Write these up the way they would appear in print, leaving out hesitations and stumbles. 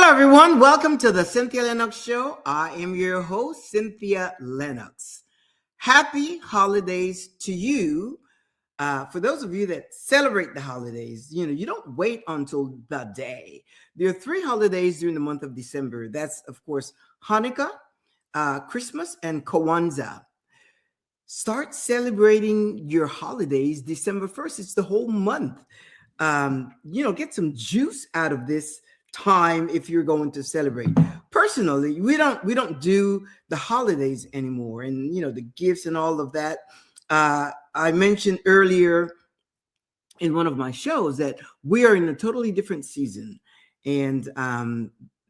everyone. Welcome to the Cynthia Linox Show. I am your host, Cynthia Linox. Happy holidays to you. For those of you that celebrate the holidays, you don't wait until the day. There are three holidays during the month of December. That's, of course, Hanukkah, Christmas, and Kwanzaa. Start celebrating your holidays December 1st. It's the whole month. Get some juice out of this time if you're going to celebrate. Personally, we don't do the holidays anymore, and the gifts and all of that. I mentioned earlier in one of my shows that we are in a totally different season, and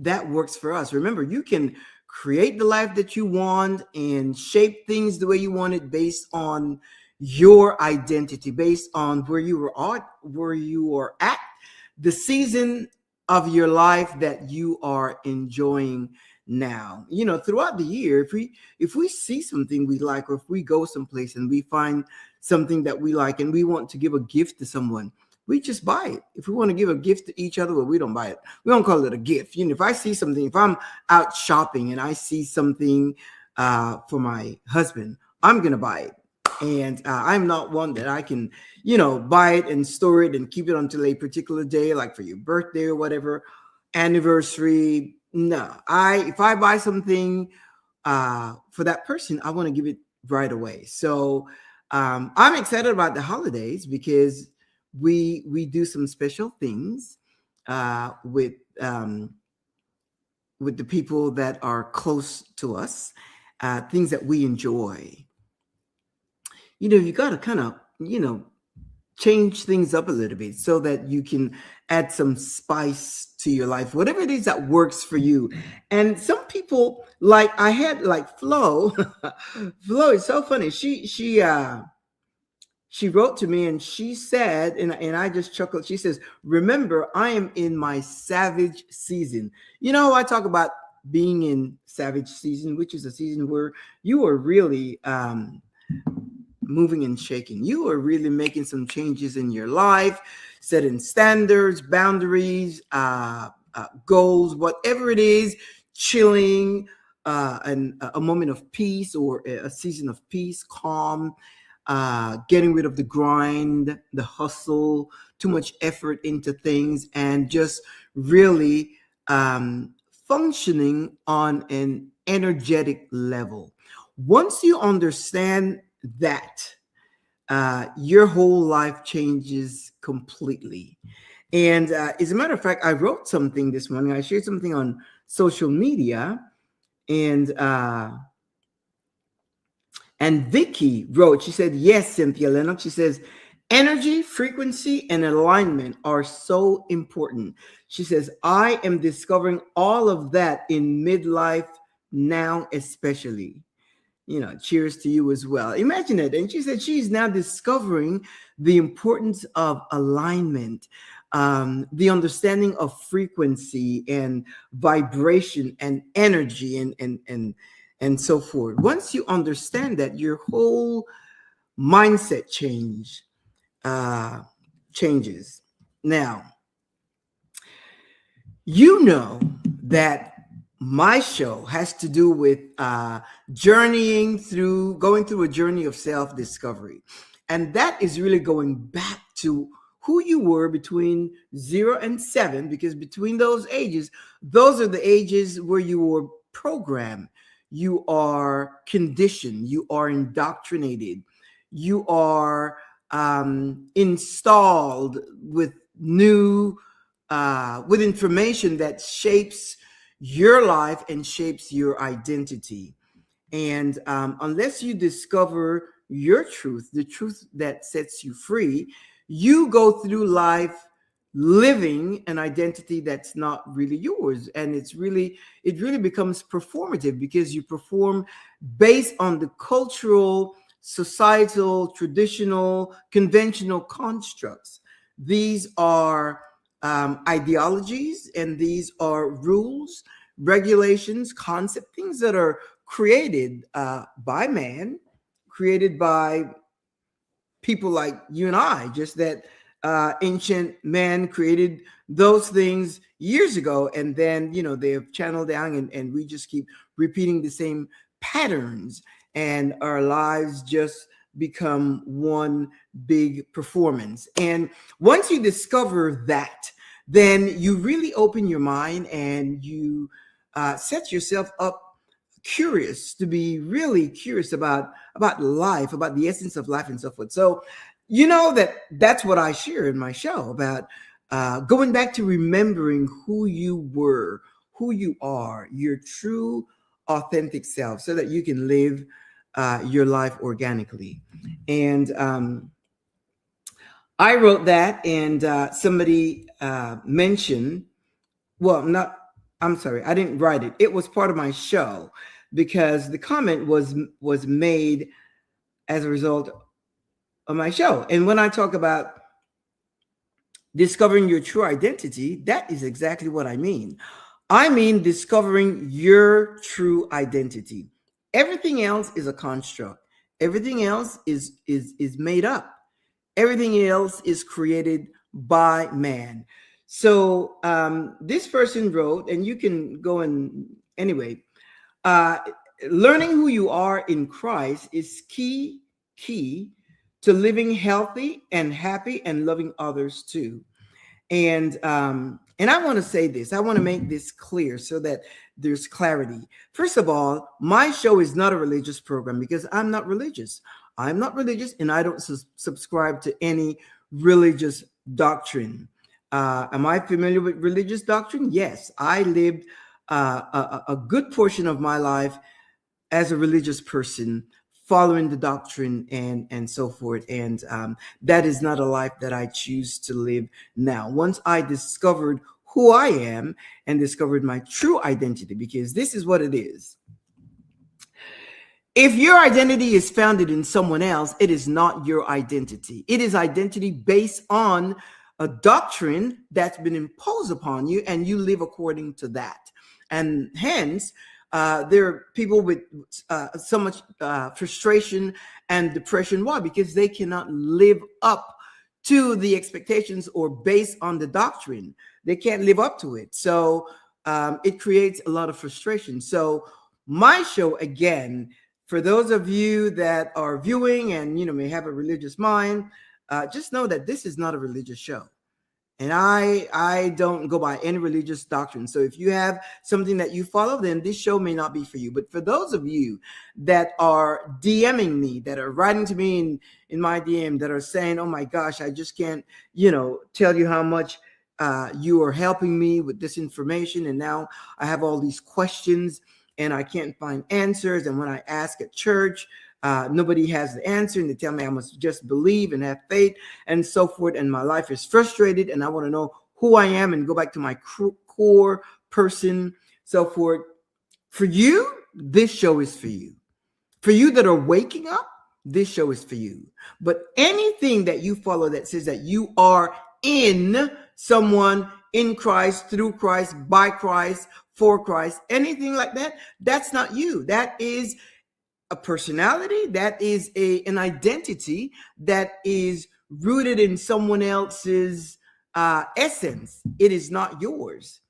that works for us. Remember, you can create the life that you want and shape things the way you want it based on your identity, based on where you are at, the season of your life that you are enjoying now. Throughout the year, if we see something we like, or if we go someplace and we find something that we like and we want to give a gift to someone, we just buy it. If we want to give a gift to each other, well, we don't buy it. We don't call it a gift. If I see something, if I'm out shopping and I see something for my husband, I'm going to buy it. And I'm not one that I can, buy it and store it and keep it until a particular day, like for your birthday or whatever, anniversary. No, if I buy something for that person, I want to give it right away. So I'm excited about the holidays because we do some special things with the people that are close to us, things that we enjoy. You got to kind of, change things up a little bit so that you can add some spice to your life, whatever it is that works for you. And some people, like I had, like Flo, Flo is so funny. She wrote to me and she said, and I just chuckled. She says, "Remember, I am in my savage season." I talk about being in savage season, which is a season where you are really moving and shaking. You are really making some changes in your life, setting standards, boundaries, goals, whatever it is, chilling, and a moment of peace, or a season of peace, calm, getting rid of the grind, the hustle, too much effort into things, and just really functioning on an energetic level. Once you understand that, your whole life changes completely. And as a matter of fact, I wrote something this morning. I shared something on social media, and Vicky wrote, she said, "Yes, Cynthia Linox," she says, "energy, frequency, and alignment are so important." She says, "I am discovering all of that in midlife now, especially." Cheers to you as well. Imagine it. And she said she's now discovering the importance of alignment, the understanding of frequency and vibration and energy and so forth. Once you understand that, your whole mindset changes. Now, that my show has to do with going through a journey of self-discovery. And that is really going back to who you were between 0 and 7, because between those ages, those are the ages where you were programmed, you are conditioned, you are indoctrinated, you are installed with with information that shapes your life and shapes your identity. And unless you discover your truth, the truth that sets you free, you go through life living an identity that's not really yours. And it really becomes performative, because you perform based on the cultural, societal, traditional, conventional constructs. These are ideologies, and these are rules, regulations, concept, things that are created by man, created by people like you and I, just that ancient man created those things years ago, and then they've channeled down, and we just keep repeating the same patterns, and our lives just become one big performance. And once you discover that, then you really open your mind, and you set yourself up curious, to be really curious about life, about the essence of life, and so forth. So that's what I share in my show, about going back to remembering who you were, who you are, your true authentic self, so that you can live your life organically. And I wrote that, and somebody mentioned, well, not, I'm sorry, I didn't write it. It was part of my show, because the comment was made as a result of my show. And when I talk about discovering your true identity, that is exactly what I mean. I mean discovering your true identity. Everything else is a construct. Everything else is made up. Everything else is created by man. So this person wrote, and you can go and anyway, learning who you are in Christ is key to living healthy and happy and loving others too. And I want to say this. I want to make this clear so that there's clarity. First of all, my show is not a religious program, because I'm not religious. I'm not religious, and I don't subscribe to any religious doctrine. Am I familiar with religious doctrine? Yes, I lived a good portion of my life as a religious person, following the doctrine and so forth. And that is not a life that I choose to live now. Once I discovered who I am and discovered my true identity, because this is what it is. If your identity is founded in someone else, it is not your identity. It is identity based on a doctrine that's been imposed upon you, and you live according to that. And hence, there are people with so much frustration and depression. Why? Because they cannot live up to the expectations, or based on the doctrine. They can't live up to it. So it creates a lot of frustration. So my show, again, for those of you that are viewing and may have a religious mind, just know that this is not a religious show. And I don't go by any religious doctrine. So if you have something that you follow, then this show may not be for you. But for those of you that are DMing me, that are writing to me in my DM, that are saying, oh my gosh, I just can't, tell you how much you are helping me with this information. And now I have all these questions and I can't find answers. And when I ask at church, nobody has the answer, and they tell me I must just believe and have faith and so forth. And my life is frustrated, and I want to know who I am and go back to my core person, so forth. For you, this show is for you. For you that are waking up, this show is for you. But anything that you follow that says that you are in someone, in Christ, through Christ, by Christ, for Christ, anything like that, that's not you. That is a personality, that is an identity that is rooted in someone else's essence. It is not yours.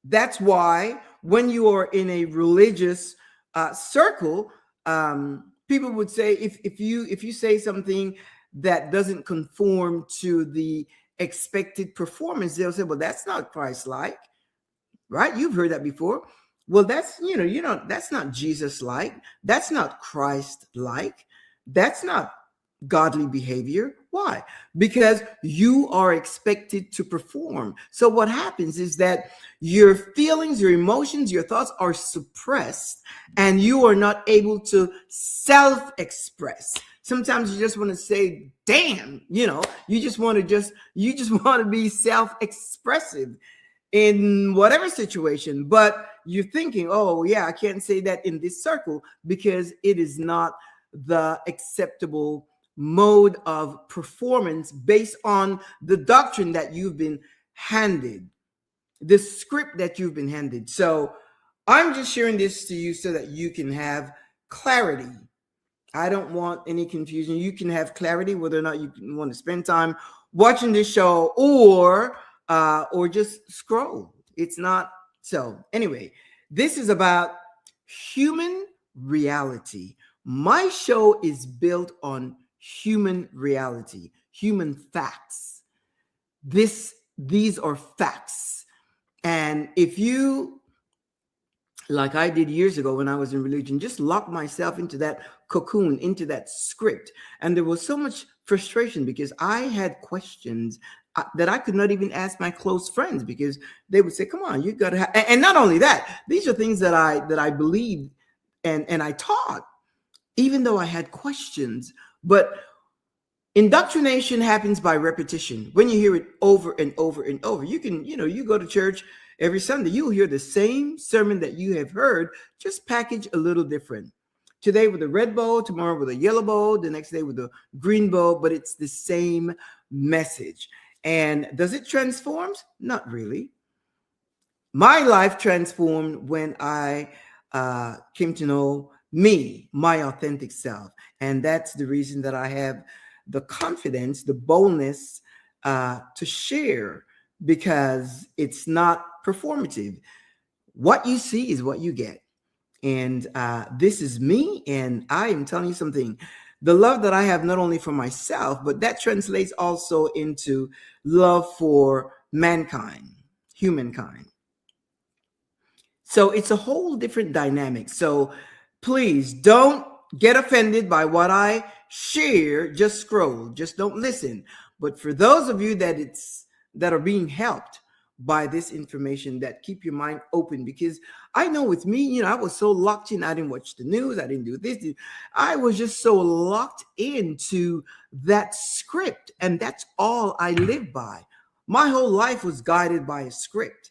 That's why when you are in a religious circle, people would say, if you say something that doesn't conform to the expected performance, they'll say, well, that's not Christ-like, right? You've heard that before. Well, that's, that's not Jesus-like. That's not Christ-like. That's not godly behavior. Why? Because you are expected to perform. So what happens is that your feelings, your emotions, your thoughts are suppressed, and you are not able to self-express. Sometimes you just want to say, damn, you just want to be self-expressive in whatever situation, but you're thinking, oh yeah, I can't say that in this circle because it is not the acceptable mode of performance based on the doctrine that you've been handed, the script that you've been handed. So I'm just sharing this to you so that you can have clarity. I don't want any confusion. You can have clarity whether or not you want to spend time watching this show or or just scroll. It's not so. Anyway, this is about human reality. My show is built on human reality, human facts. These are facts. And if you, like I did years ago when I was in religion, just lock myself into that cocoon, into that script. And there was so much frustration because I had questions that I could not even ask my close friends because they would say, come on, you got to have, and not only that, these are things that I believed and I taught, even though I had questions. But indoctrination happens by repetition. When you hear it over and over and over, you can, you go to church every Sunday, you'll hear the same sermon that you have heard, just packaged a little different. Today with a red bow, tomorrow with a yellow bow, the next day with a green bow, but it's the same message. And does it transform? Not really. My life transformed when I came to know me, my authentic self. And that's the reason that I have the confidence, the boldness to share, because it's not performative. What you see is what you get. And this is me. And I am telling you something. The love that I have, not only for myself, but that translates also into love for mankind, humankind. So it's a whole different dynamic. So please don't get offended by what I share. Just scroll, just don't listen. But for those of you that are being helped by this information, that keep your mind open, because I know with me, I was so locked in. I didn't watch the news. I didn't do this. I was just so locked into that script, and that's all I lived by. My whole life was guided by a script.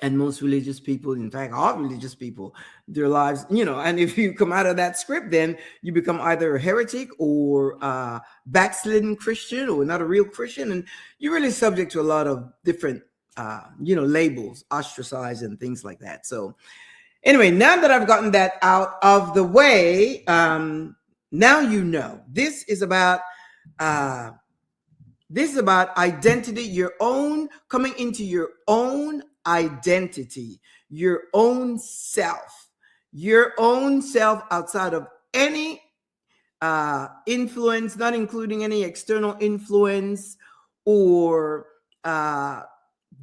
And most religious people, in fact, all religious people, their lives, and if you come out of that script, then you become either a heretic or a backslidden Christian or not a real Christian. And you're really subject to a lot of different, labels, ostracized and things like that. So anyway, now that I've gotten that out of the way, now this is about identity, coming into your own identity, your own self outside of any influence, not including any external influence or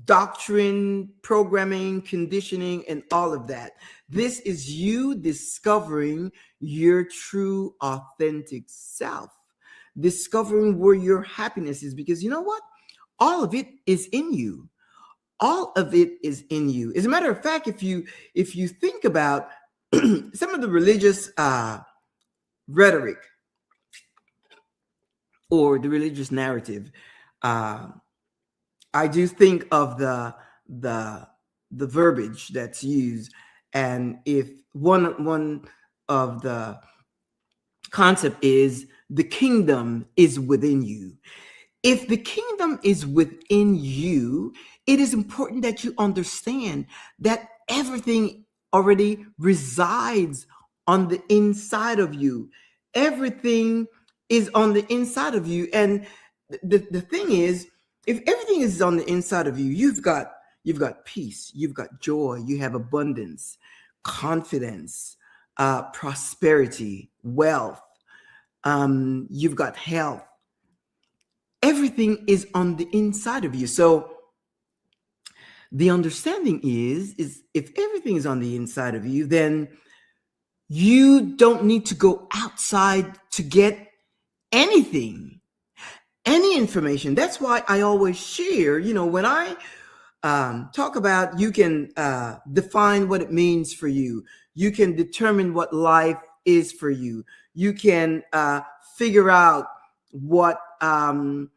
doctrine, programming, conditioning, and all of that. This is you discovering your true, authentic self, discovering where your happiness is, because you know what? All of it is in you. All of it is in you. As a matter of fact, if you think about some of the religious rhetoric or the religious narrative, I do think of the verbiage that's used, and if one of the concept is the kingdom is within you. If the kingdom is within you, it is important that you understand that everything already resides on the inside of you. Everything is on the inside of you. And the thing is, if everything is on the inside of you, you've got peace, you've got joy, you have abundance, confidence, prosperity, wealth, you've got health. Everything is on the inside of you. So the understanding is if everything is on the inside of you, then you don't need to go outside to get anything, any information. That's why I always share, when I talk about, you can define what it means for you. You can determine what life is for you. You can figure out what the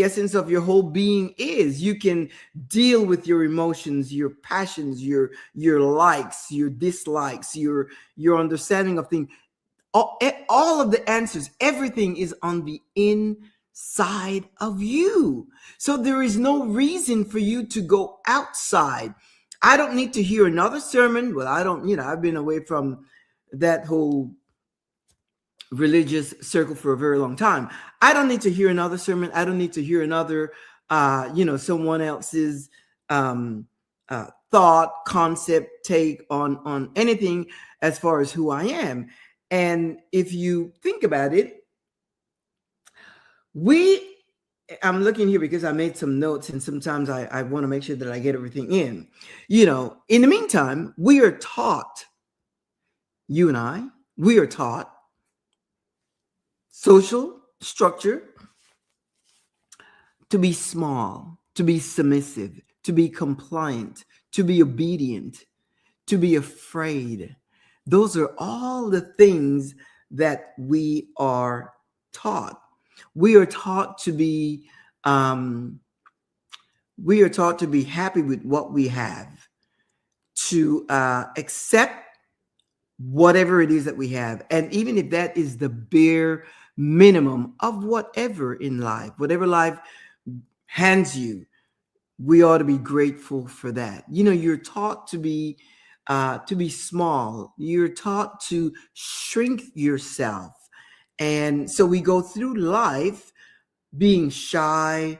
essence of your whole being is. You can deal with your emotions, your passions, your likes, your dislikes, your understanding of things. All of the answers, everything is on the inside of you. So there is no reason for you to go outside. I don't need to hear another sermon. Well, I don't, I've been away from that whole religious circle for a very long time. I don't need to hear another sermon. I don't need to hear another, someone else's thought, concept, take on anything as far as who I am. And if you think about it, I'm looking here because I made some notes, and sometimes I want to make sure that I get everything in. In the meantime, we are taught, you and I, we are taught social structure to be small, to be submissive, to be compliant, to be obedient, to be afraid. Those are all the things that we are taught. We are taught to be happy with what we have, to accept whatever it is that we have. And even if that is the bare minimum of whatever in life, whatever life hands you, we ought to be grateful for that. You're taught to be small. You're taught to shrink yourself. And so we go through life being shy,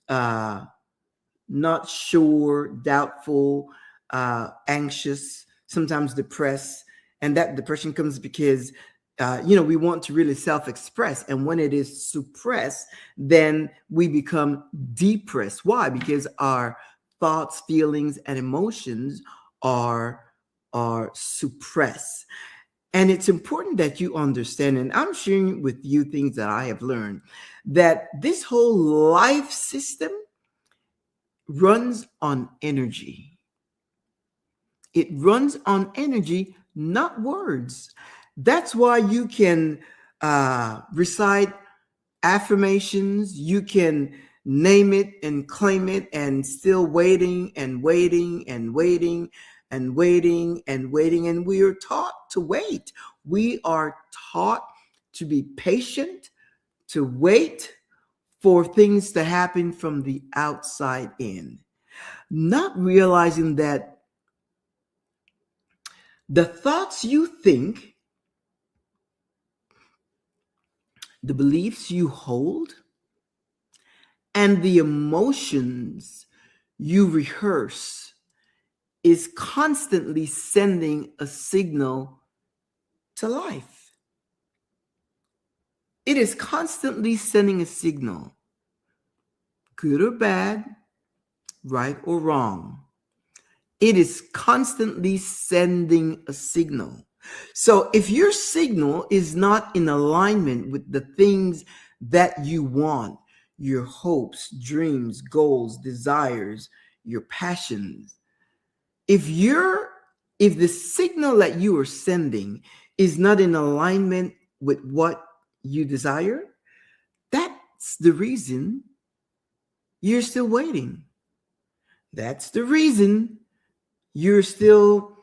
not sure, doubtful, anxious, sometimes depressed. And that depression comes because, we want to really self-express. And when it is suppressed, then we become depressed. Why? Because our thoughts, feelings, and emotions are suppressed. And it's important that you understand, and I'm sharing with you things that I have learned, that this whole life system runs on energy. It runs on energy, not words. That's why you can recite affirmations, you can name it and claim it, and still waiting and waiting and waiting and waiting and waiting. And we are taught to wait. We are taught to be patient, to wait for things to happen from the outside in, not realizing that the thoughts you think, the beliefs you hold, and the emotions you rehearse is constantly sending a signal to life. It is constantly sending a signal, good or bad, right or wrong. It is constantly sending a signal. So if your signal is not in alignment with the things that you want, your hopes, dreams, goals, desires, your passions, if the signal that you are sending is not in alignment with what you desire, that's the reason you're still waiting. That's the reason you're still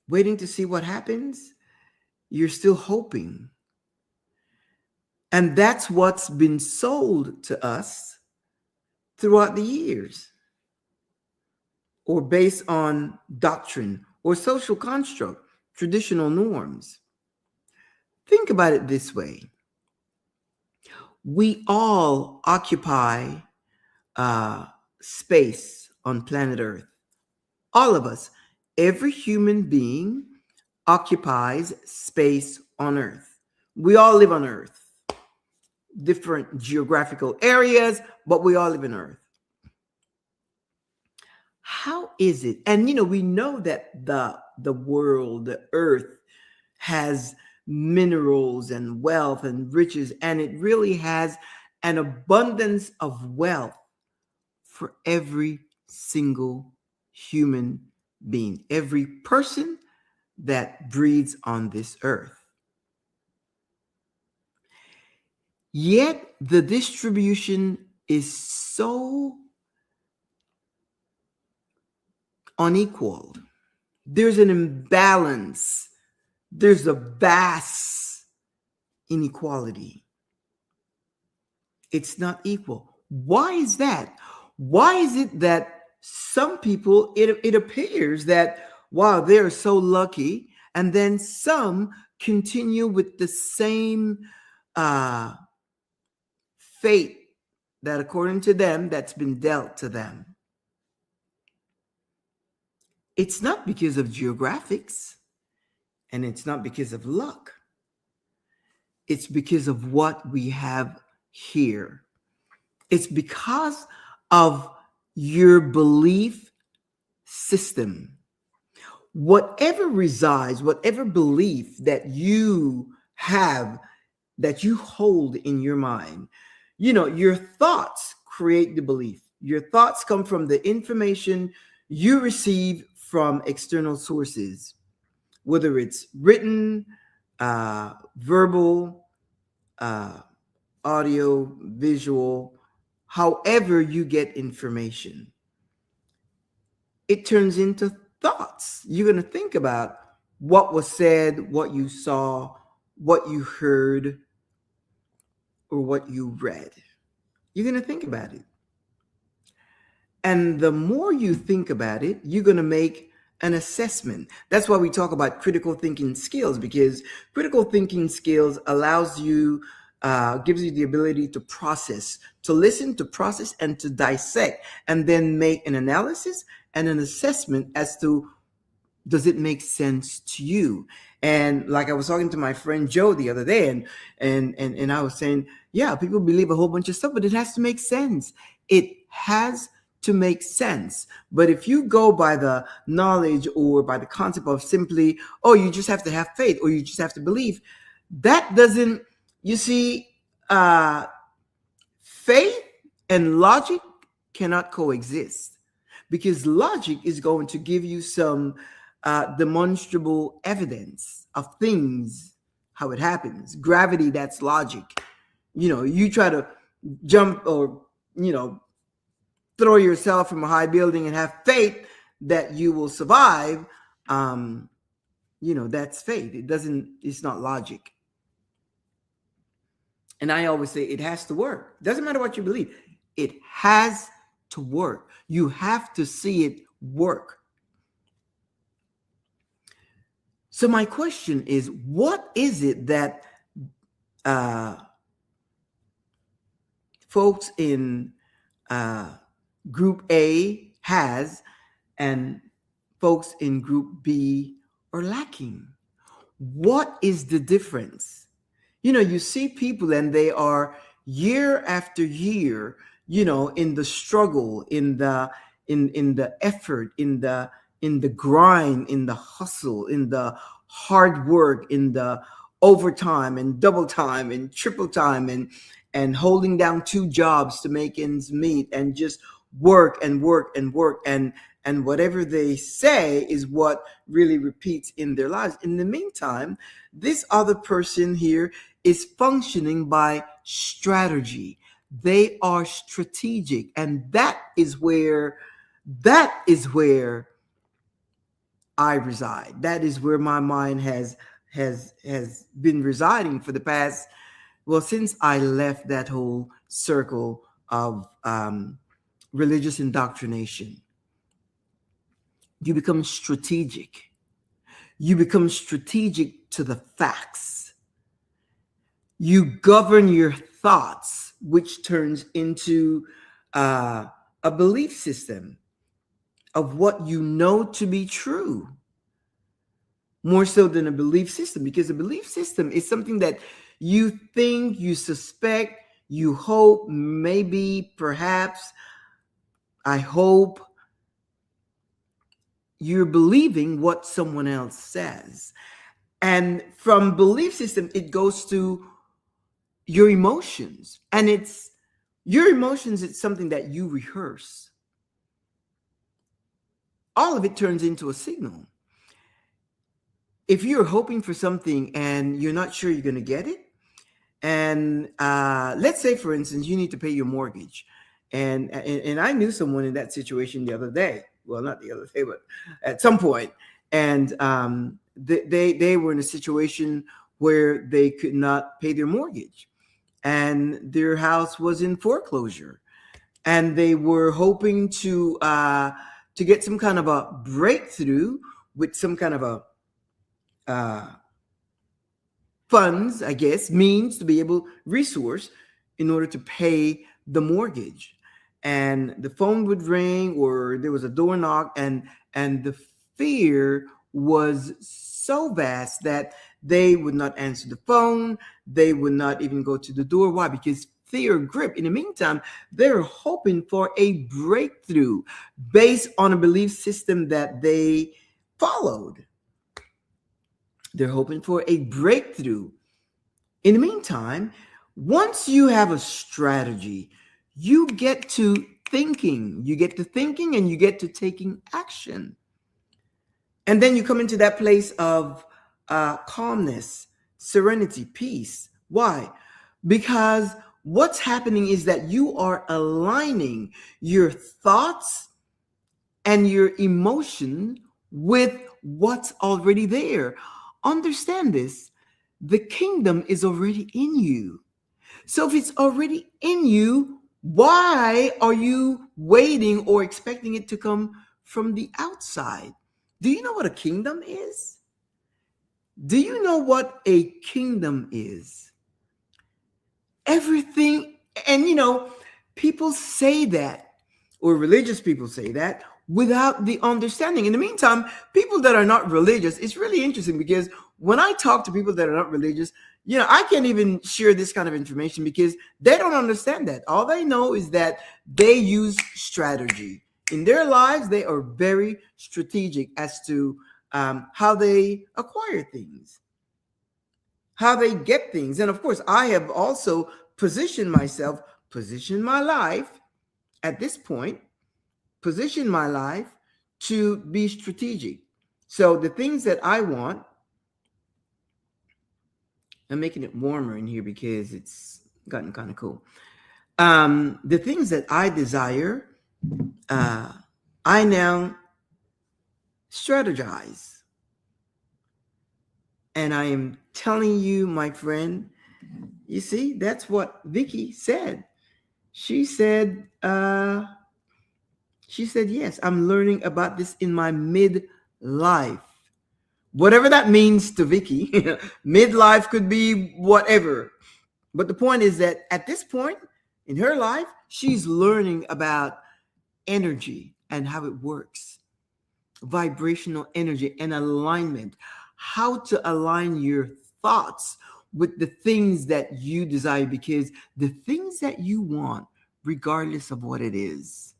waiting to see what happens. You're still hoping. And that's what's been sold to us throughout the years, or based on doctrine or social construct, traditional norms. Think about it this way. We all occupy space on planet Earth. All of us, every human being occupies space on Earth. We all live on Earth, different geographical areas, but we all live on Earth. How is it? And we know that the world, the Earth, has minerals and wealth and riches, and it really has an abundance of wealth for every single human being, every person that breathes on this earth. Yet the distribution is so unequal. There's an imbalance. There's a vast inequality. It's not equal. Why is that? Why is it that some people, it appears that wow, they're so lucky. And then some continue with the same uh, fate that, according to them, that's been dealt to them. It's not because of geographics, and it's not because of luck. It's because of what we have here. It's because of your belief system. Whatever resides, whatever belief that you have, that you hold in your mind, your thoughts create the belief. Your thoughts come from the information you receive from external sources, whether it's written, verbal, uh, audio, visual, however you get information, it turns into thoughts. You're going to think about what was said, what you saw, what you heard, or what you read. You're going to think about it. And the more you think about it, you're going to make an assessment. That's why we talk about critical thinking skills, because critical thinking skills allows you, gives you the ability to process, to listen, to process, and to dissect, and then make an analysis and an assessment as to, does it make sense to you? And like I was talking to my friend Joe the other day, and I was saying, yeah, people believe a whole bunch of stuff, but it has to make sense. It has to make sense. But if you go by the knowledge or by the concept of simply, oh, you just have to have faith or you just have to believe, that doesn't, you see, faith and logic cannot coexist, because logic is going to give you some demonstrable evidence of things, how it happens. Gravity, that's logic. You try to jump or, throw yourself from a high building and have faith that you will survive. That's faith. It's not logic. And I always say it has to work. Doesn't matter what you believe. It has to work. You have to see it work. So my question is, what is it that folks in Group A has and folks in Group B are lacking? What is the difference? You see people and they are year after year, in the struggle, in the effort, in the grind, in the hustle, in the hard work, in the overtime and double time and triple time, and holding down 2 jobs to make ends meet, and just work and work and work, and whatever they say is what really repeats in their lives. In the meantime, this other person here is functioning by strategy. They are strategic, and that is where I reside. That is where my mind has been residing for the past, well, since I left that whole circle of religious indoctrination. You become strategic. You become strategic to the facts. You govern your thoughts, which turns into a belief system of what you know to be true, more so than a belief system, because a belief system is something that you think, you suspect, you hope, maybe, perhaps, I hope. You're believing what someone else says. And from belief system, it goes to your emotions. And it's something that you rehearse. All of it turns into a signal. If you're hoping for something and you're not sure you're going to get it, and let's say, for instance, you need to pay your mortgage, and I knew someone in that situation the other day. Well, not the other day, but at some point, and they were in a situation where they could not pay their mortgage, and their house was in foreclosure, and they were hoping to get some kind of a breakthrough with some kind of a uh, funds, I guess, means to be able resource in order to pay the mortgage. And the phone would ring or there was a door knock, and the fear was so vast that they would not answer the phone. They would not even go to the door. Why? Because fear grip. In the meantime, they're hoping for a breakthrough based on a belief system that they followed. They're hoping for a breakthrough. In the meantime, once you have a strategy, you get to thinking. You get to thinking and you get to taking action. And then you come into that place of calmness, serenity, peace. Why? Because what's happening is that you are aligning your thoughts and your emotion with what's already there. Understand this. The kingdom is already in you. So if it's already in you, why are you waiting or expecting it to come from the outside? Do you know what a kingdom is? Do you know what a kingdom is? Everything, and people say that, or religious people say that, without the understanding. In the meantime, people that are not religious, it's really interesting because when I talk to people that are not religious, I can't even share this kind of information because they don't understand that. All they know is that they use strategy. In their lives, they are very strategic as to how they acquire things, how they get things. And of course, I have also positioned my life at this point, position my life to be strategic. So the things that I want, I'm making it warmer in here because it's gotten kind of cool. The things that I desire, I now strategize. And I am telling you, my friend, you see, that's what Vicky said. She said, yes, I'm learning about this in my midlife. Whatever that means to Vicky, midlife could be whatever. But the point is that at this point in her life, she's learning about energy and how it works, vibrational energy and alignment, how to align your thoughts with the things that you desire, because the things that you want, regardless of what it is,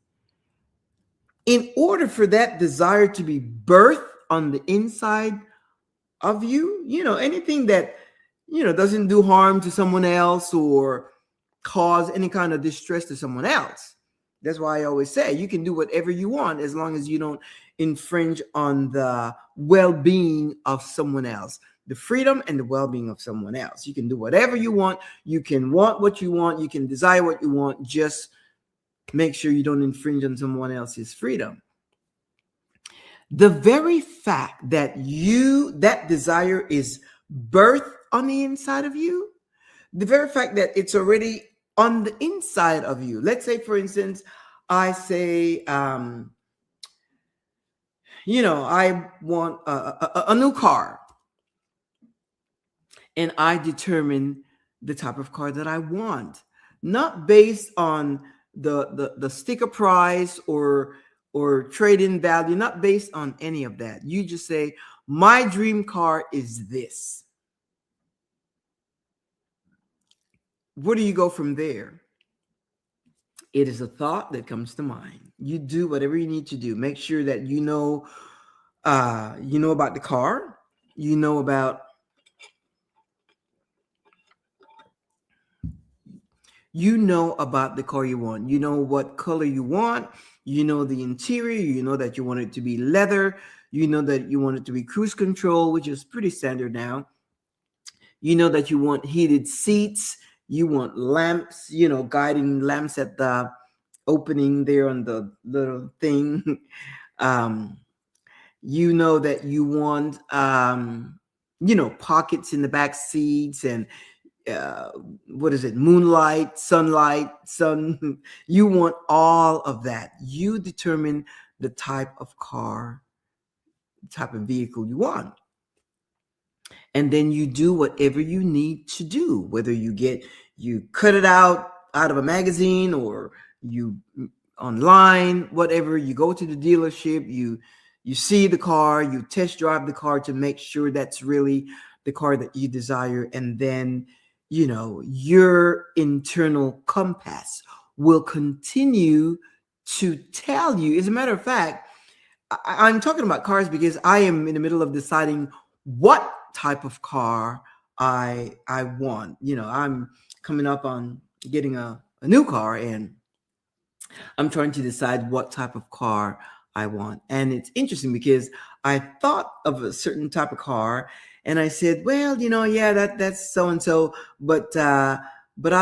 in order for that desire to be birthed on the inside of you, anything that, doesn't do harm to someone else or cause any kind of distress to someone else. That's why I always say you can do whatever you want as long as you don't infringe on the well-being of someone else, the freedom and the well-being of someone else. You can do whatever you want. You can want what you want. You can desire what you want. Just make sure you don't infringe on someone else's freedom. The very fact that that desire is birthed on the inside of you, the very fact that it's already on the inside of you. Let's say, for instance, I say, I want a new car, and I determine the type of car that I want, not based on the sticker price or trade-in value, not based on any of that. You just say, my dream car is this. Where do you go from there? It is a thought that comes to mind. You do whatever you need to do. Make sure that you know about the car. You know about the car you want. You know what color you want. You know the interior. You know that you want it to be leather. You know that you want it to be cruise control, which is pretty standard now. You know that you want heated seats. You want lamps, guiding lamps at the opening there on the little thing. You know that you want, pockets in the back seats and moonlight, sunlight, sun. You want all of that. You determine the type of car type of vehicle you want. And then you do whatever you need to do, whether you cut it out of a magazine, or you online, whatever. You go to the dealership, you see the car, you test drive the car to make sure that's really the car that you desire. And then, your internal compass will continue to tell you. As a matter of fact, I'm talking about cars because I am in the middle of deciding what type of car I want. I'm coming up on getting a new car, and I'm trying to decide what type of car I want. And it's interesting because I thought of a certain type of car, and I said, well, yeah, that's so and so, but I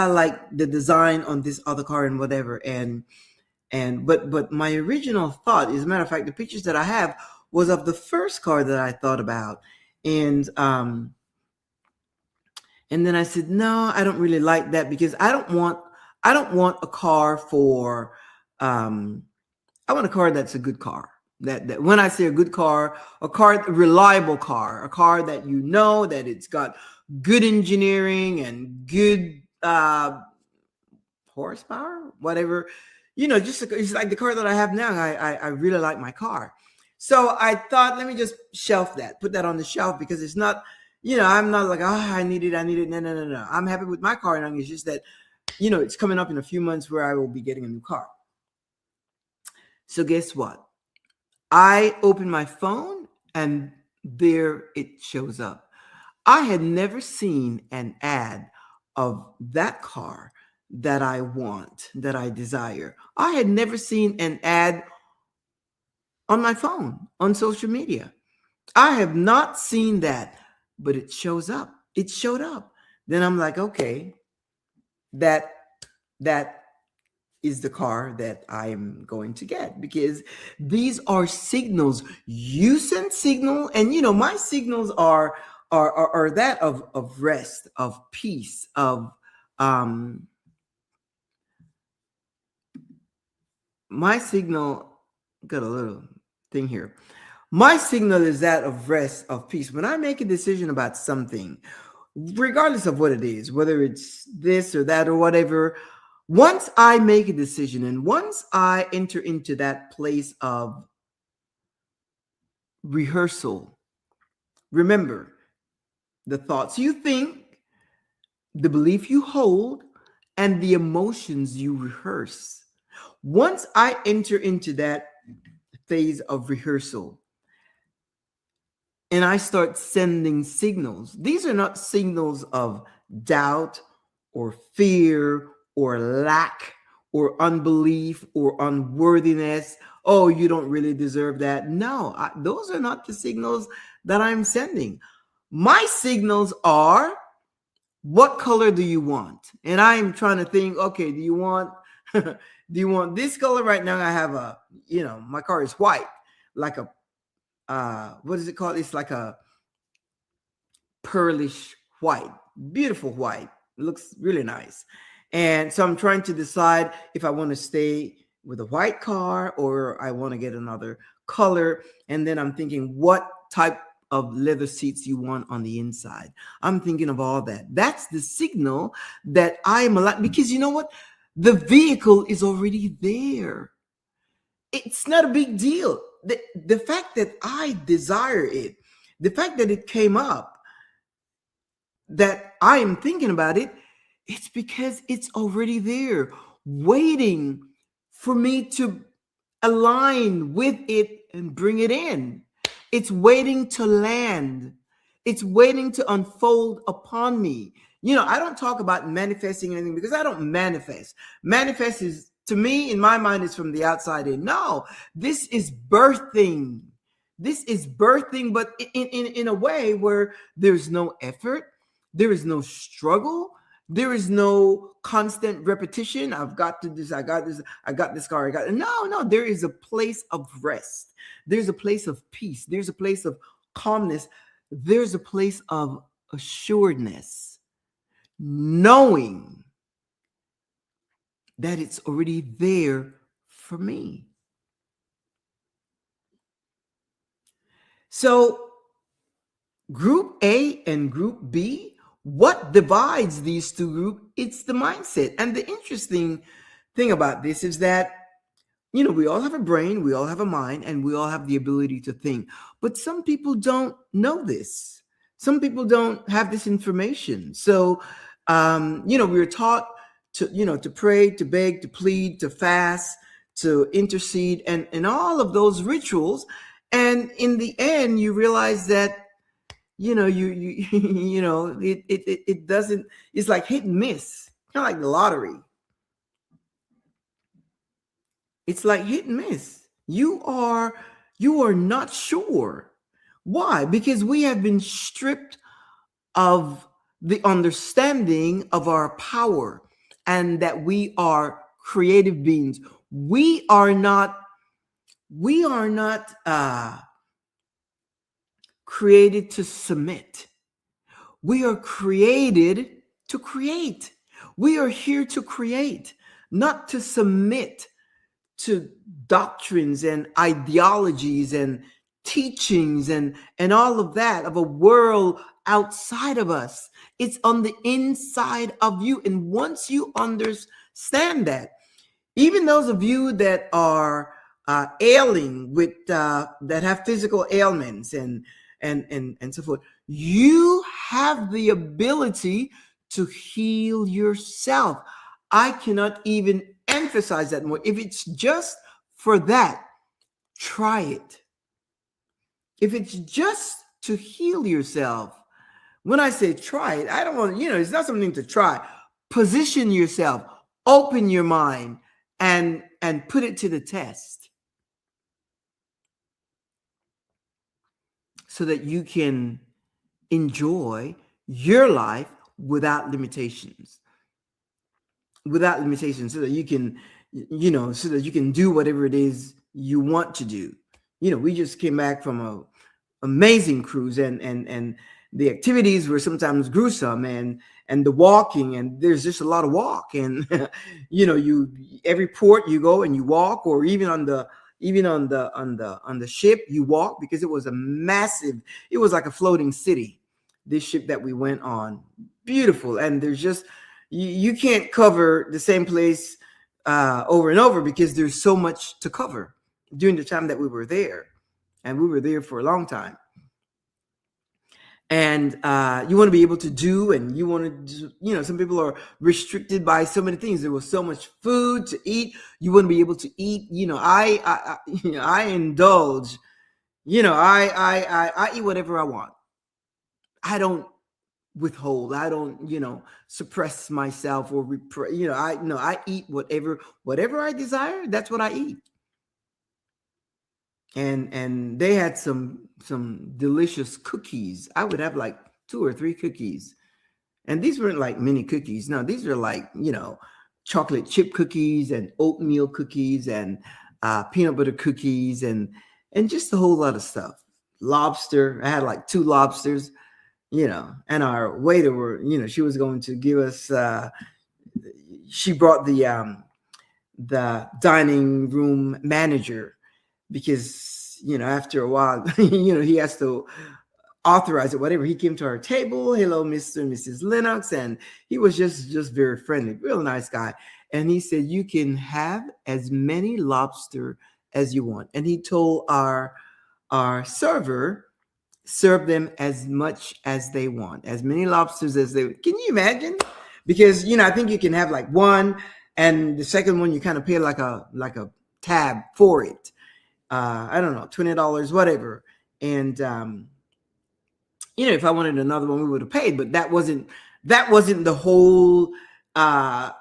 like the design on this other car and whatever. But my original thought, as a matter of fact, the pictures that I have was of the first car that I thought about. And then I said, no, I don't really like that, because I don't want a car for I want a car that's a good car. That when I say a good car, a reliable car, a car that that it's got good engineering and good horsepower, whatever. It's like the car that I have now. I really like my car. So I thought, let me just put that on the shelf, because it's not, I'm not like, I need it. No, no, no, no. I'm happy with my car now. It's just that, it's coming up in a few months where I will be getting a new car. So guess what? I open my phone and there it shows up. I had never seen an ad of that car that I want, that I desire. I had never seen an ad on my phone, on social media. I have not seen that, but it shows up. It showed up. Then I'm like, okay, that is the car that I am going to get, because these are signals. You send signal, and my signals are that of rest, of peace, of my signal. Got a little thing here. My signal is that of rest, of peace. When I make a decision about something, regardless of what it is, whether it's this or that or whatever, once I make a decision and once I enter into that place of rehearsal, remember, the thoughts you think, the belief you hold, and the emotions you rehearse. Once I enter into that phase of rehearsal and I start sending signals, these are not signals of doubt or fear or lack or unbelief or unworthiness. Oh, you don't really deserve that. No, those are not the signals that I'm sending. My signals are, what color do you want? And I'm trying to think, okay, do you want this color? Right now I have my car is white, like a what is it called? It's like a pearlish white, beautiful white. It looks really nice. And so I'm trying to decide if I want to stay with a white car or I want to get another color. And then I'm thinking, what type of leather seats you want on the inside. I'm thinking of all that. That's the signal that I'm alive, because you know what? The vehicle is already there. It's not a big deal. The fact that I desire it, the fact that it came up, that I am thinking about it, it's because it's already there, waiting for me to align with it and bring it in. It's waiting to land. It's waiting to unfold upon me. I don't talk about manifesting anything, because I don't manifest. Manifest is, to me, in my mind, is from the outside in. No, this is birthing. This is birthing, but in a way where there's no effort, there is no struggle, there is no constant repetition. I've got to this, I got this, I got this car, no, there is a place of rest. There's a place of peace. There's a place of calmness. There's a place of assuredness, knowing that it's already there for me. So Group A and Group B, what divides these two groups? It's the mindset. And the interesting thing about this is that, we all have a brain, we all have a mind, and we all have the ability to think. But some people don't know this. Some people don't have this information. So, we were taught to pray, to beg, to plead, to fast, to intercede, and all of those rituals. And in the end, you realize that it doesn't. It's like hit and miss, kind of like the lottery. It's like hit and miss. You are not sure. Why? Because we have been stripped of the understanding of our power and that we are creative beings. We are not created to submit. We are created to create. We are here to create, not to submit to doctrines and ideologies and teachings and all of that of a world outside of us. It's on the inside of you. And once you understand that, even those of you that are ailing with that have physical ailments and so forth, you have the ability to heal yourself. I cannot even emphasize that more. If it's just for that, try it. If it's just to heal yourself, when I say try it, I don't want, it's not something to try. Position yourself, open your mind, and put it to the test so that you can enjoy your life without limitations. So that you can, so that you can do whatever it is you want to do. We just came back from a amazing cruise, and the activities were sometimes gruesome, and the walking, and there's just a lot of walk, and you every port you go and you walk, or even on the ship you walk, because it was it was like a floating city, this ship that we went on. Beautiful. And there's just you can't cover the same place over and over, because there's so much to cover during the time that we were there, and we were there for a long time. And you want to be able to do, and you want to do, some people are restricted by so many things. There was so much food to eat. You want to be able to eat. I indulge. I eat whatever I want. I don't withhold. I don't suppress myself or I eat whatever I desire. That's what I eat. And they had some delicious cookies. I would have like 2 or 3 cookies, and these weren't like mini cookies. No, these are like chocolate chip cookies and oatmeal cookies and peanut butter cookies and just a whole lot of stuff. Lobster. I had like 2 lobsters. And our waiter she was going to give us. She brought the dining room manager, because after a while he has to authorize it, whatever. He came to our table. Hello, Mr. and Mrs. Linox. And he was just very friendly, real nice guy. And he said, you can have as many lobster as you want. And he told our server, serve them as much as they want, as many lobsters as they. Can you imagine? Because I think you can have like one, and the second one you kind of pay like a tab for it. I don't know, $20, whatever. And if I wanted another one, we would have paid, but that wasn't the whole the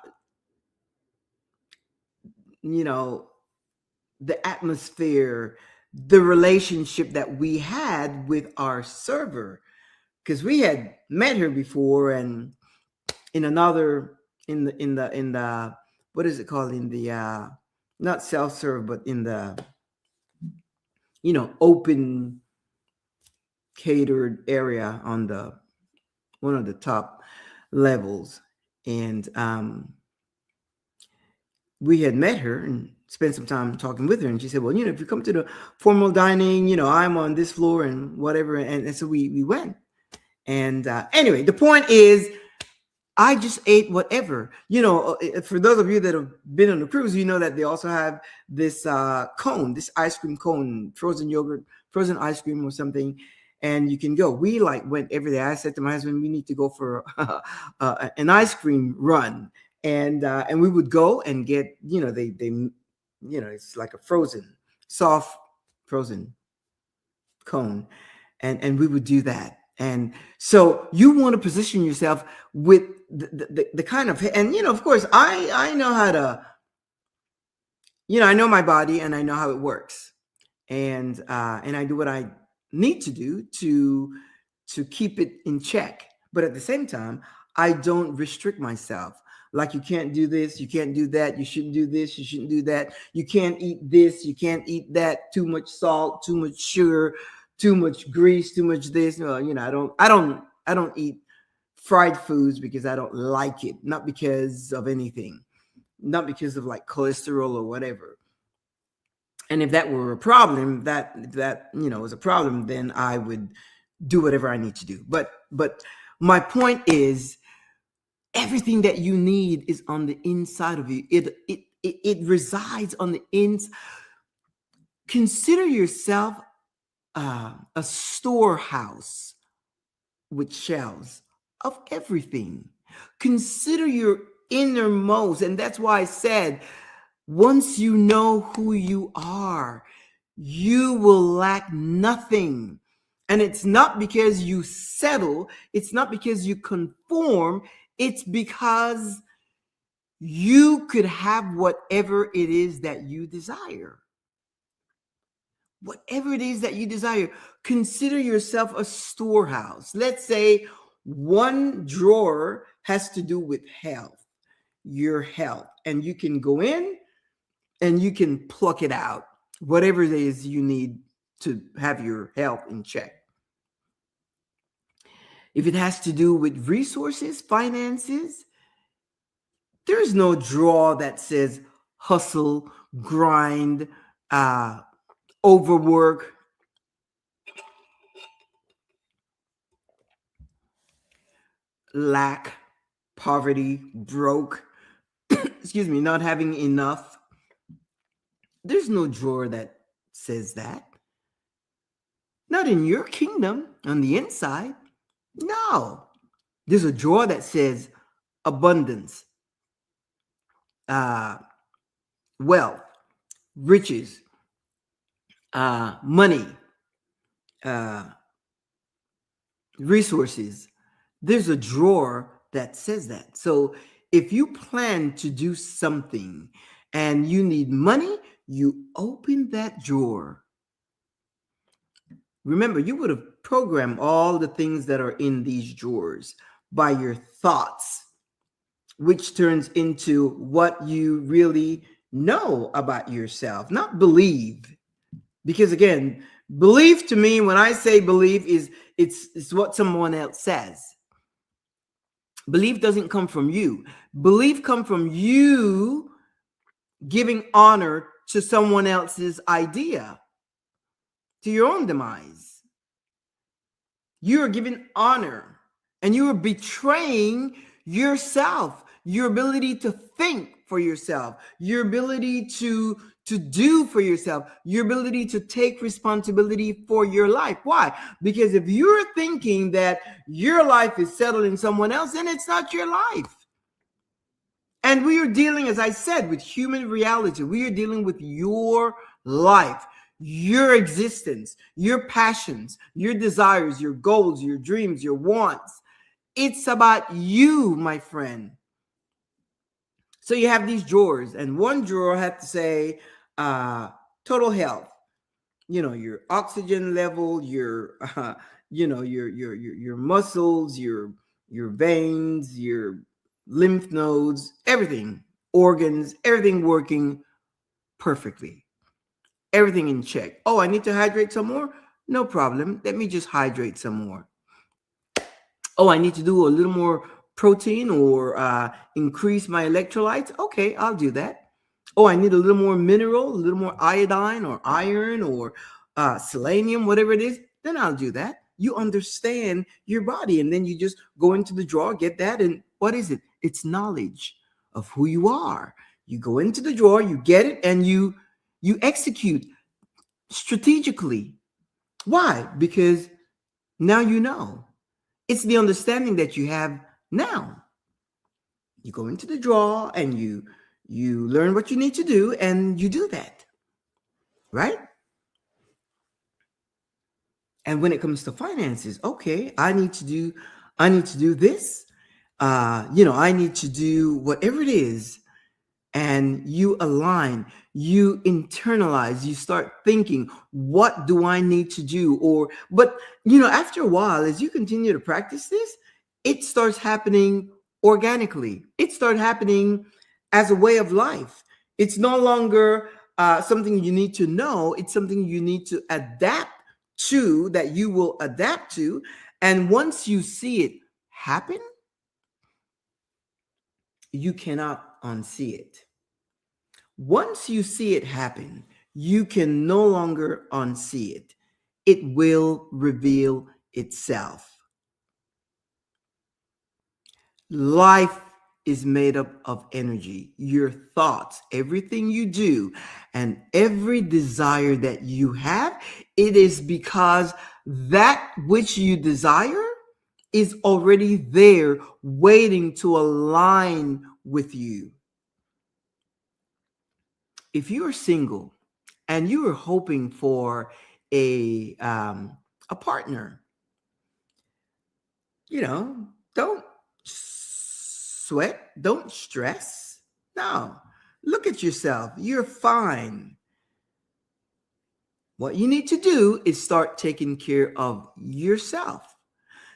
atmosphere, the relationship that we had with our server, because we had met her before, and in another in the what is it called, in the not self-serve, but in the open catered area on the one of the top levels. And we had met her and spent some time talking with her, and she said, well, if you come to the formal dining, I'm on this floor and whatever. And so we went. And anyway, the point is, I just ate whatever. For those of you that have been on a cruise, you know that they also have this cone, this ice cream cone, frozen yogurt, frozen ice cream or something, and you can go. We went every day. I said to my husband, we need to go for an ice cream run, and we would go and get, they it's like a soft frozen cone, and we would do that. And so you want to position yourself with the kind of, and of course, I know how to, I know my body and I know how it works, and I do what I need to do to keep it in check. But at the same time, I don't restrict myself. Like, you can't do this, you can't do that, you shouldn't do this, you shouldn't do that, you can't eat this, you can't eat that, too much salt, too much sugar, too much grease, too much this. I don't eat fried foods because I don't like it, not because of anything, not because of like cholesterol or whatever. And if that were a problem, that was a problem, then I would do whatever I need to do. But my point is, everything that you need is on the inside of you. It resides on the inside. Consider yourself a storehouse with shelves of everything. Consider your innermost, and that's why I said, once you know who you are, you will lack nothing. And it's not because you settle, it's not because you conform, it's because you could have whatever it is that you desire. Whatever it is that you desire, consider yourself a storehouse. Let's say one drawer has to do with health, your health, and you can go in and you can pluck it out, whatever it is you need to have your health in check. If it has to do with resources, finances, there's no drawer that says hustle, grind, overwork. Lack, poverty, broke, excuse me, not having enough. There's no drawer that says that. Not in your kingdom on the inside. No. There's a drawer that says abundance, wealth, riches, money, resources. There's a drawer that says that. So if you plan to do something and you need money, you open that drawer. Remember, you would have programmed all the things that are in these drawers by your thoughts, which turns into what you really know about yourself, not believe. Because again, belief to me, when I say believe, is it's what someone else says. Belief doesn't come from you. Belief comes from you giving honor to someone else's idea, to your own demise. You are giving honor and you are betraying yourself, your ability to think for yourself, your ability to do for yourself, your ability to take responsibility for your life. Why? Because if you're thinking that your life is settled in someone else, then it's not your life. And we are dealing, as I said, with human reality. We are dealing with your life, your existence, your passions, your desires, your goals, your dreams, your wants. It's about you, my friend. So you have these drawers, and one drawer had to say total health. Your oxygen level, your your muscles, your veins, your lymph nodes, everything, organs, everything working perfectly, everything in check. Oh, I need to hydrate some more? No problem. Let me just hydrate some more. Oh, I need to do a little more protein or increase my electrolytes? Okay, I'll do that. Oh, I need a little more mineral, a little more iodine or iron or selenium, whatever it is, then I'll do that. You understand your body, and then you just go into the drawer, get that. And what is it? It's knowledge of who you are. You go into the drawer, you get it, and you execute strategically. Why? Because now you know. It's the understanding that you have now. You go into the drawer and you learn what you need to do, and you do that, right? And when it comes to finances, okay, I need to do this. I need to do whatever it is, and you align, you internalize, you start thinking, what do I need to do? But after a while, as you continue to practice this, it starts happening organically. It starts happening as a way of life. It's no longer something you need to know. It's something you need to adapt to, that you will adapt to. And once you see it happen, you cannot unsee it. Once you see it happen, you can no longer unsee it. It will reveal itself. Life is made up of energy. Your thoughts, everything you do, and every desire that you have, it is because that which you desire is already there waiting to align with you. If you are single and you are hoping for a partner, don't sweat, don't stress. No, look at yourself. You're fine. What you need to do is start taking care of yourself.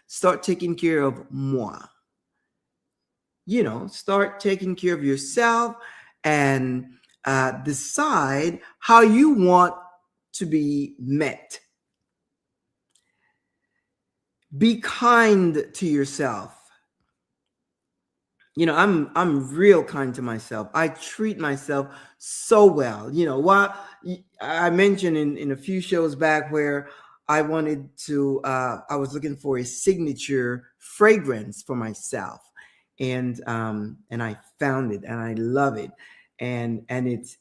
Start taking care of moi. Start taking care of yourself, and decide how you want to be met. Be kind to yourself. I'm real kind to myself. I treat myself so well. While I mentioned in a few shows back where I was looking for a signature fragrance for myself, and I found it, and I love it, and it's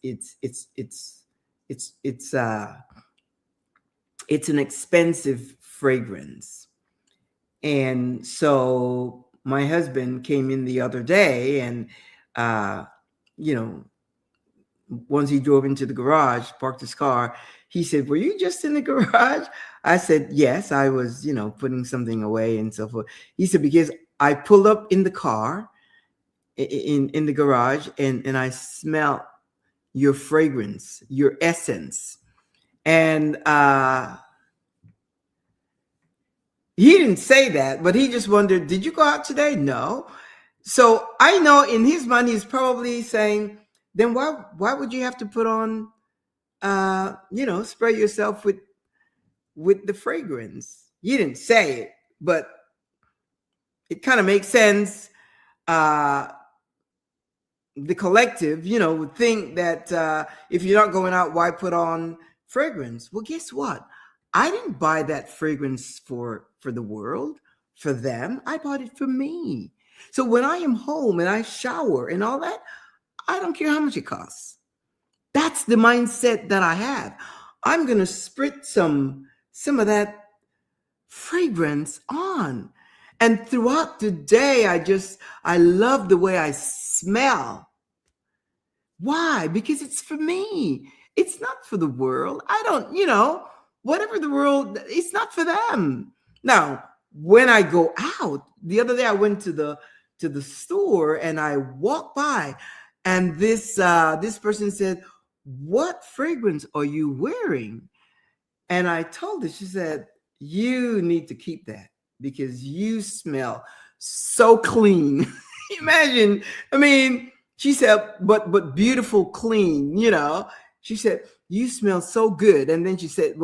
an expensive fragrance. And so my husband came in the other day, and once he drove into the garage, parked his car, he said, "Were you just in the garage?" I said, "Yes, I was, putting something away and so forth." He said, "Because I pulled up in the car in the garage, and I smelled your fragrance, your essence." And he didn't say that, but he just wondered, "Did you go out today?" No. So I know in his mind, he's probably saying, then why would you have to put on, spray yourself with the fragrance? He didn't say it, but it kind of makes sense. The collective, would think that if you're not going out, why put on fragrance? Well, guess what? I didn't buy that fragrance for the world, for them. I bought it for me. So when I am home and I shower and all that, I don't care how much it costs. That's the mindset that I have. I'm going to spritz some of that fragrance on. And throughout the day, I love the way I smell. Why? Because it's for me. It's not for the world. I don't, whatever the world, it's not for them. Now, when I go out, the other day I went to the store, and I walked by, and this person said, "What fragrance are you wearing?" And I told her, she said, "You need to keep that because you smell so clean." Imagine, I mean, she said, but beautiful, clean, She said, "You smell so good." And then she said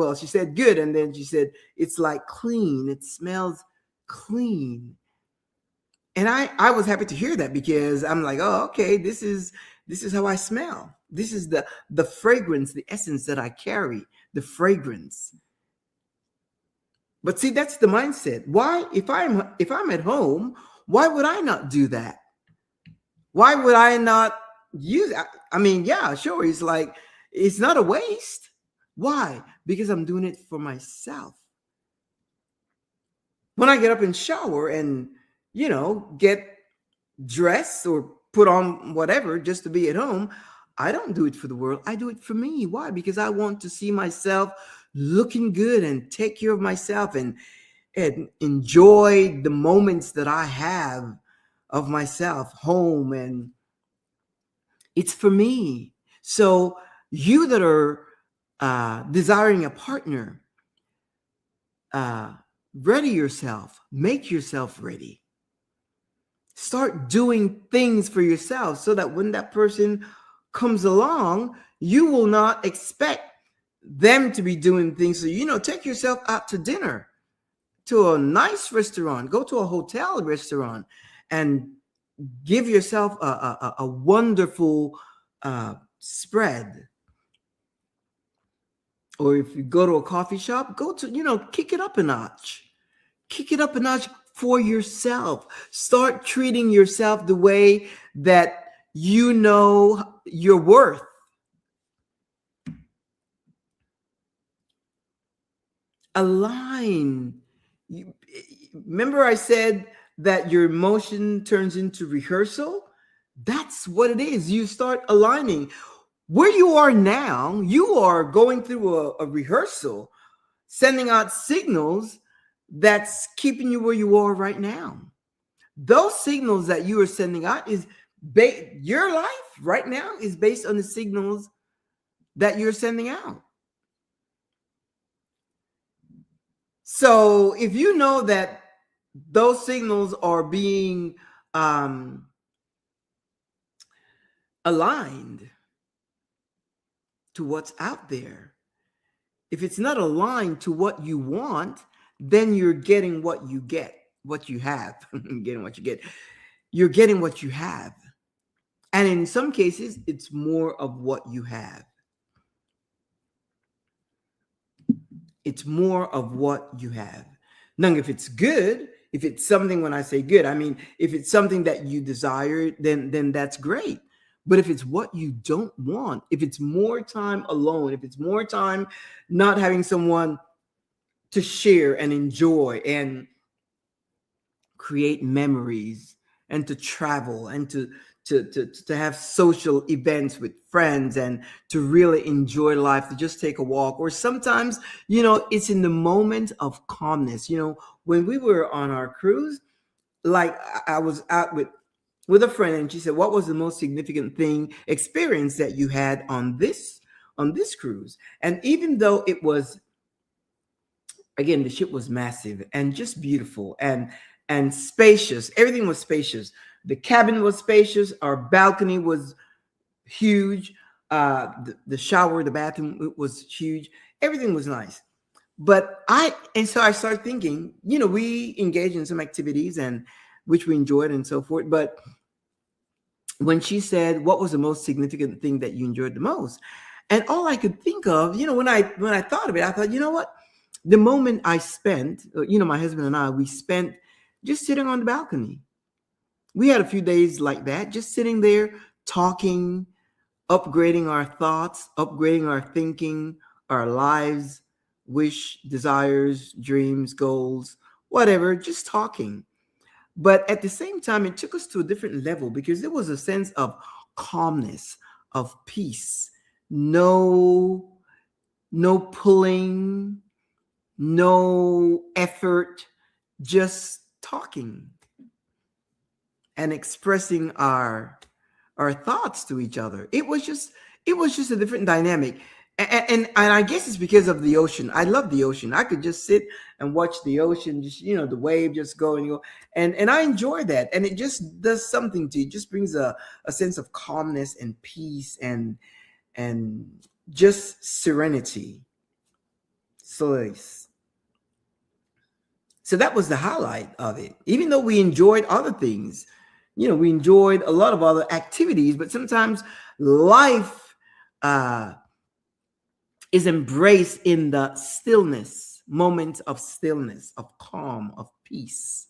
good. And then she said, "It's like clean. It smells clean." And I was happy to hear that, because I'm like, oh, okay, this is how I smell. This is the fragrance, the essence that I carry, the fragrance. But see, that's the mindset. Why, if I'm at home, why would I not do that? Why would I not use? I mean, yeah, sure. It's like it's not a waste. Why? Because I'm doing it for myself. When I get up and shower and get dressed or put on whatever just to be at home, I don't do it for the world. I do it for me. Why? Because I want to see myself looking good and take care of myself and enjoy the moments that I have of myself home, and it's for me. So you that are desiring a partner, ready yourself, make yourself ready. Start doing things for yourself so that when that person comes along, you will not expect them to be doing things. So, take yourself out to dinner, to a nice restaurant, go to a hotel restaurant, and give yourself a wonderful spread. Or if you go to a coffee shop, go to, kick it up a notch. Kick it up a notch for yourself. Start treating yourself the way that you know your worth. Align. Remember I said that your emotion turns into rehearsal? That's what it is. You start aligning. Where you are now, you are going through a rehearsal, sending out signals that's keeping you where you are right now. Those signals that you are sending out is your life right now is based on the signals that you're sending out. So if you know that those signals are being aligned to what's out there, if it's not aligned to what you want, then you're getting what you get, what you have. Getting what you get. You're getting what you have. And in some cases, it's more of what you have. It's more of what you have. Now, if it's good, if it's something, when I say good, I mean, if it's something that you desire, then that's great. But if it's what you don't want, if it's more time alone, if it's more time not having someone to share and enjoy and create memories and to travel and to have social events with friends and to really enjoy life, to just take a walk, or sometimes, it's in the moment of calmness. When we were on our cruise, like I was out with a friend, and she said, what was the most significant experience that you had on this cruise? And even though it was, again, the ship was massive and just beautiful and spacious, everything was spacious. The cabin was spacious. Our balcony was huge. The shower, the bathroom was huge. Everything was nice. So I started thinking, we engaged in some activities and which we enjoyed and so forth. But when she said, what was the most significant thing that you enjoyed the most? And all I could think of, when I thought of it, I thought, you know what? The moment I spent, my husband and I, we spent just sitting on the balcony. We had a few days like that, just sitting there talking, upgrading our thoughts, upgrading our thinking, our lives, wish, desires, dreams, goals, whatever, just talking. But at the same time, it took us to a different level because there was a sense of calmness, of peace, no pulling, no effort, just talking and expressing our thoughts to each other. It was just a different dynamic. And I guess it's because of the ocean. I love the ocean. I could just sit and watch the ocean, just, the wave just go and go. And I enjoy that. And it just does something to you. It just brings a sense of calmness and peace and just serenity. Solace. So that was the highlight of it. Even though we enjoyed other things, we enjoyed a lot of other activities, but sometimes life uh, is embraced in the stillness, moments of stillness, of calm, of peace.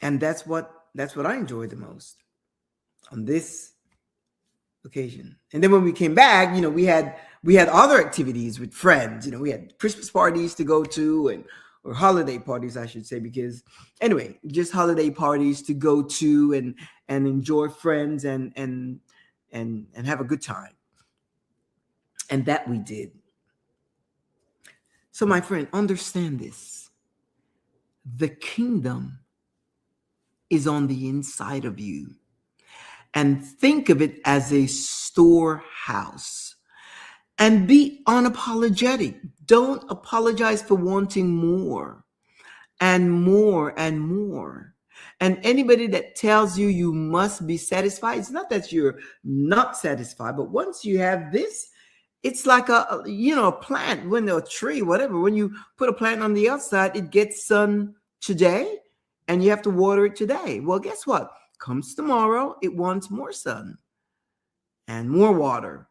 And that's what I enjoyed the most on this occasion. And then when we came back, we had other activities with friends. We had Christmas parties to go to, or holiday parties, I should say, because anyway, just holiday parties to go to and enjoy friends and have a good time. And that we did. So my friend, understand this. The kingdom is on the inside of you. And think of it as a storehouse. And be unapologetic. Don't apologize for wanting more and more and more. And anybody that tells you you must be satisfied, it's not that you're not satisfied, but once you have this, it's like a plant, when a tree, whatever. When you put a plant on the outside, it gets sun today and you have to water it today. Well, guess what? Comes tomorrow, it wants more sun and more water.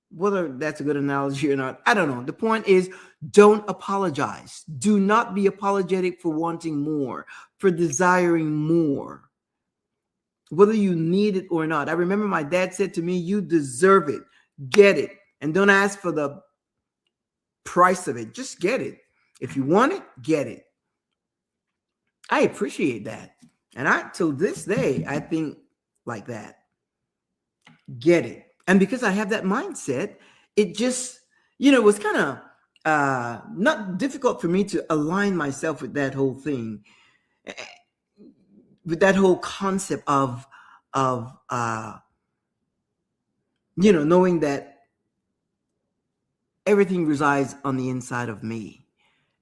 Whether that's a good analogy or not, I don't know. The point is, don't apologize. Do not be apologetic for wanting more, for desiring more, whether you need it or not. I remember my dad said to me, you deserve it. Get it. And don't ask for the price of it. Just get it. If you want it, get it. I appreciate that. And till this day, I think like that. Get it. And because I have that mindset, it just, was kind of not difficult for me to align myself with that whole thing, with that whole concept of knowing that everything resides on the inside of me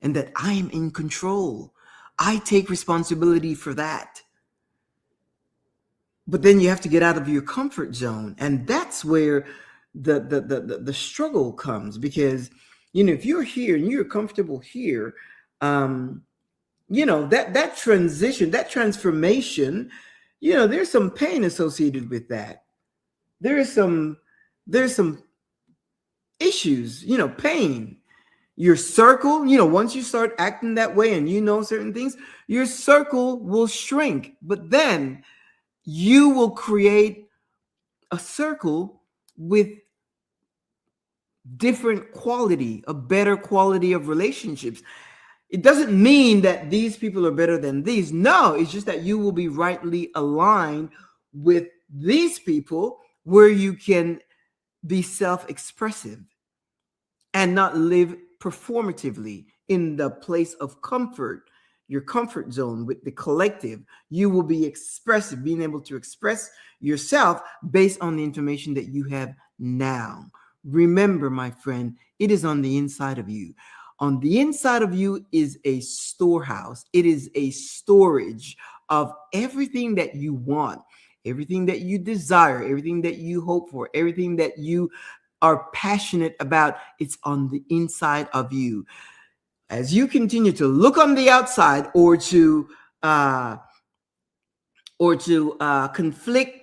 and that I am in control. I take responsibility for that. But then you have to get out of your comfort zone. And that's where the struggle comes, because, if you're here and you're comfortable here, that transition, that transformation, there's some pain associated with that. There's some issues, pain. Your circle, once you start acting that way and certain things, your circle will shrink. But then you will create a circle with different quality, a better quality of relationships. It doesn't mean that these people are better than these. No, it's just that you will be rightly aligned with these people where you can be self-expressive and not live performatively in the place of comfort, your comfort zone with the collective. You will be expressive, being able to express yourself based on the information that you have now. Remember, my friend, it is on the inside of you. On the inside of you is a storehouse. It is a storage of everything that you want, everything that you desire, everything that you hope for, everything that you are passionate about. It's on the inside of you. As you continue to look on the outside or to conflict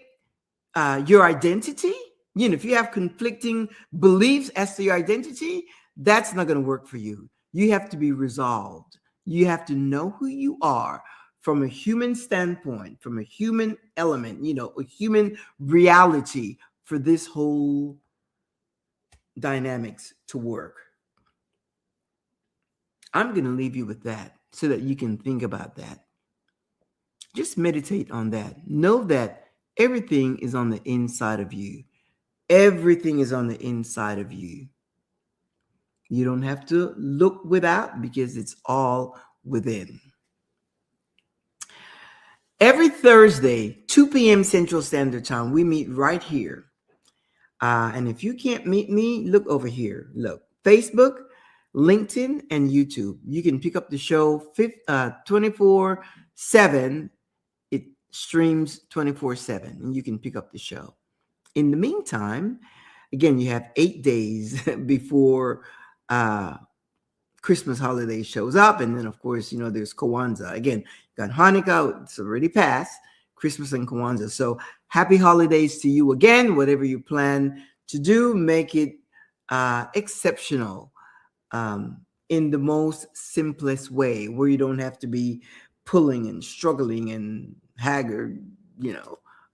your identity, if you have conflicting beliefs as to your identity, that's not going to work for you. You have to be resolved. You have to know who you are from a human standpoint, from a human element, a human reality for this whole dynamics to work. I'm going to leave you with that so that you can think about that. Just meditate on that. Know that everything is on the inside of you. Everything is on the inside of you. You don't have to look without, because it's all within. Every Thursday, 2 p.m. Central Standard Time, we meet right here. And if you can't meet me, look over here. Look, Facebook, LinkedIn, and YouTube. You can pick up the show 24/7. It streams 24/7, and you can pick up the show. In the meantime, again, you have 8 days before Christmas holiday shows up. And then, of course, there's Kwanzaa. Again, you got Hanukkah. It's already passed. Christmas and Kwanzaa. So happy holidays to you again, whatever you plan to do, make it exceptional, in the most simplest way, where you don't have to be pulling and struggling and haggard,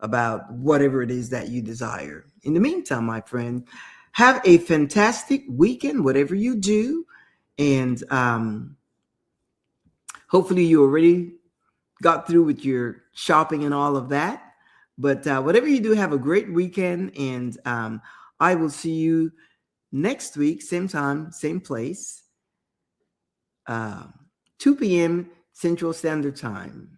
about whatever it is that you desire. In the meantime, my friend, have a fantastic weekend, whatever you do. And hopefully you already got through with your shopping and all of that. But whatever you do, have a great weekend. And I will see you next week, same time, same place, 2 p.m. Central Standard Time.